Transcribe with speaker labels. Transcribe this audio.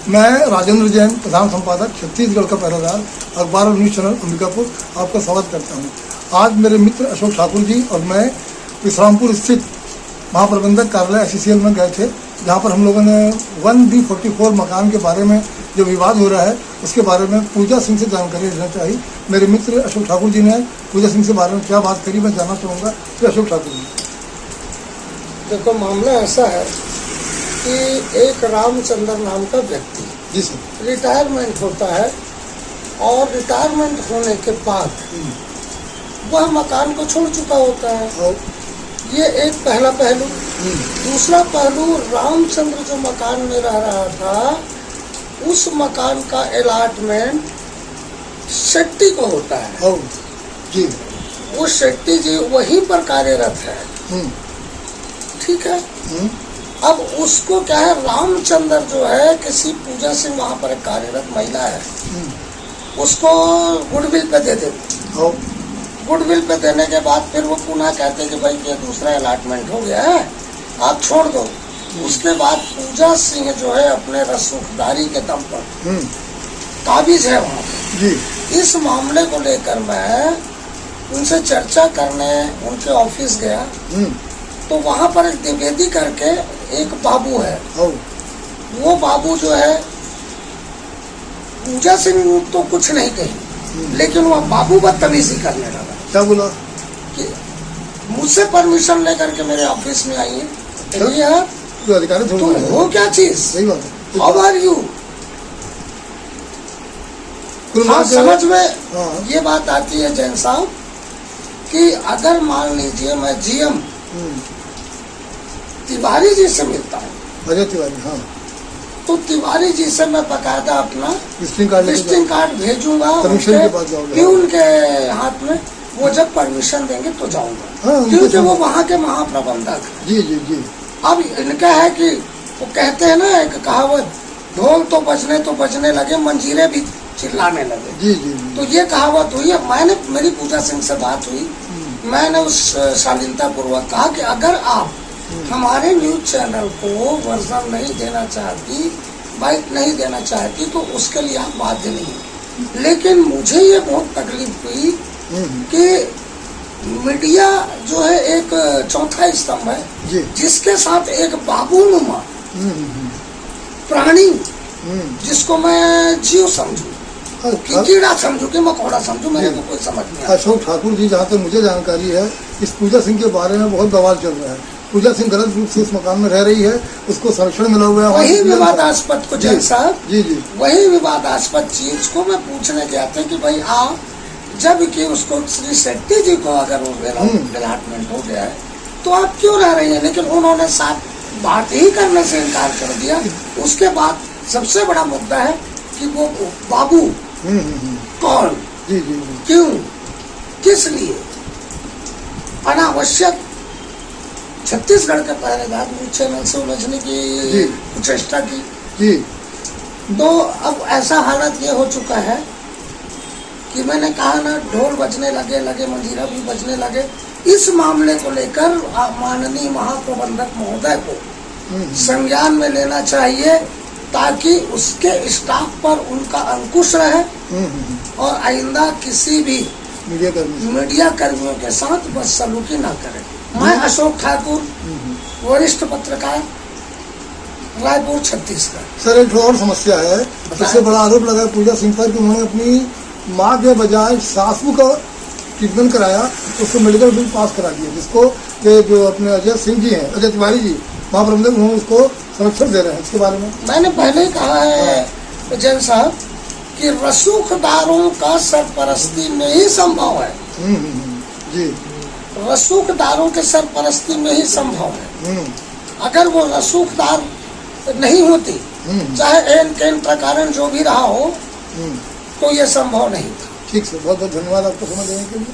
Speaker 1: मैं राजेंद्र जैन, प्रधान संपादक छत्तीसगढ़ का पहरेदार अखबार और न्यूज़ चैनल अंबिकापुर, आपका स्वागत करता हूं। आज मेरे मित्र अशोक ठाकुर जी और मैं विश्रामपुर स्थित महाप्रबंधक कार्यालय SCCL में गए थे, जहां पर हम लोगों ने 1B44 मकान के बारे में जो विवाद हो रहा है उसके बारे में पूजा सिंह से जानकारी लेना चाहिए। मेरे मित्र अशोक ठाकुर जी ने पूजा सिंह के बारे में क्या बात करी, मैं जानना चाहूँगा। तो अशोक ठाकुर जी,
Speaker 2: देखो, मामला ऐसा है कि एक रामचंद्र नाम का व्यक्ति
Speaker 1: जी सर
Speaker 2: रिटायरमेंट होता है और रिटायरमेंट होने के बाद वह मकान को छोड़ चुका होता है। ये एक पहला पहलू। दूसरा पहलू, रामचंद्र जो मकान में रह रहा था उस मकान का अलॉटमेंट शेट्टी को होता है
Speaker 1: जी।
Speaker 2: वो शेट्टी जी वहीं पर कार्यरत है, ठीक है। अब उसको क्या है, रामचंद्र जो है किसी पूजा सिंह वहां पर एक कार्यरत महिला है, उसको गुडविल पे दे देते। गुडविल पे देने के बाद फिर वो पुनः कहते हैं कि भाई ये दूसरा अलॉटमेंट हो गया है, आप छोड़ दो। उसके बाद पूजा सिंह जो है अपने रसूखदारी के दम पर काबिज है वहाँ पर जी। इस मामले को लेकर मैं उनसे चर्चा करने उनके ऑफिस गया, तो वहाँ पर एक द्विवेदी करके एक बाबू है। वो बाबू जो है पूजा सिंह तो कुछ नहीं कही, लेकिन वह बाबू बदतमीजी करने लगा।
Speaker 1: क्या बोला
Speaker 2: कि मुझसे परमिशन लेकर के मेरे ऑफिस में आइए, तुम हो क्या चीज,
Speaker 1: सही बात है,
Speaker 2: हाउ आर यू। हाँ, समझ में ये बात आती है जैन साहब कि अगर मान लीजिए मैं GM तिवारी जी से मिलता हूँ,
Speaker 1: अजय तिवारी, हाँ,
Speaker 2: तो तिवारी जी से मैं बकायदा अपना
Speaker 1: विजिटिंग
Speaker 2: कार्ड भेजूंगा प्यून के हाथ में। वो जब परमिशन देंगे तो जाऊंगा, क्योंकि वो वहाँ के महाप्रबंधक है।
Speaker 1: जी जी जी।
Speaker 2: अब इनका है कि वो कहते हैं ना एक कहावत, ढोल तो बजने लगे, मंजीरे भी चिल्लाने लगे।
Speaker 1: जी जी जी।
Speaker 2: तो ये कहावत हुई है। मैंने, मेरी पूजा सिंह से बात हुई, मैंने उस शालीनता पूर्वक कहा कि अगर आप हमारे न्यूज चैनल को वर्जन नहीं देना चाहती, बाइट नहीं देना चाहती, तो उसके लिए आप बाध्य नहीं। लेकिन मुझे ये बहुत तकलीफ हुई कि मीडिया जो है एक चौथा स्तंभ है, जिसके साथ एक बाबूनुमा प्राणी, जिसको मैं जीव समझू, कि कीड़ा समझू, कि मकोड़ा समझू, मेरे को कोई समझ नहीं।
Speaker 1: अशोक ठाकुर जी, जहाँ तक मुझे जानकारी है, इस पूजा सिंह के बारे में बहुत बवाल चल रहा है। पूजा सिंह गलत रूप से इस मकान में रह रही है, उसको संरक्षण मिला हुआ है।
Speaker 2: वही विवादास्पद को जैन साहब,
Speaker 1: जी जी,
Speaker 2: वही विवादास्पद चीज को मैं पूछने गया था कि भाई आप, जब कि उसको श्री शेट्टी जी को अगर अलॉटमेंट हो गया है तो आप क्यों रह रही है। लेकिन उन्होंने साफ बात ही करने से इनकार कर दिया। उसके बाद सबसे बड़ा मुद्दा है कि वो बाबू कौन,
Speaker 1: जी जी,
Speaker 2: क्यों, किस लिए, अनावश्यक छत्तीसगढ़ के पहरेदार न्यूज चैनल से उलझने की चेष्टा की जी। तो अब ऐसा हालत ये हो चुका है कि मैंने कहा ना, ढोल बजने लगे, मंजीरा भी बजने लगे। इस मामले को लेकर माननीय महाप्रबंधक महोदय को संज्ञान में लेना चाहिए, ताकि उसके स्टाफ पर उनका अंकुश रहे और आइंदा किसी भी मीडिया कर्मियों के साथ बदसलूकी न करे। मैं अशोक ठाकुर, वरिष्ठ पत्रकार, रायपुर, छत्तीसगढ़।
Speaker 1: सर, एक और समस्या है, सबसे बड़ा आरोप लगा है पूजा सिंह पर कि उन्होंने अपनी माँ के बजाय सासू का ट्रीटमेंट कराया, उसको मेडिकल बिल पास करा दिया, जिसको जो अपने अजय सिंह जी हैं, अजय तिवारी जी महाप्रबंधक, उन्होंने उसको संरक्षण दे रहे हैं। इसके बारे में
Speaker 2: मैंने पहले ही कहा है जैन साहब कि रसूखदारों का सरपरस्ती में ही संभव है
Speaker 1: जी,
Speaker 2: रसूखदारों के सरपरस्ती में ही संभव है। अगर वो रसूखदार नहीं होती, चाहे एन केन कारण जो भी रहा हो, तो ये संभव नहीं था।
Speaker 1: ठीक से, बहुत बहुत धन्यवाद आपको समय देने के लिए।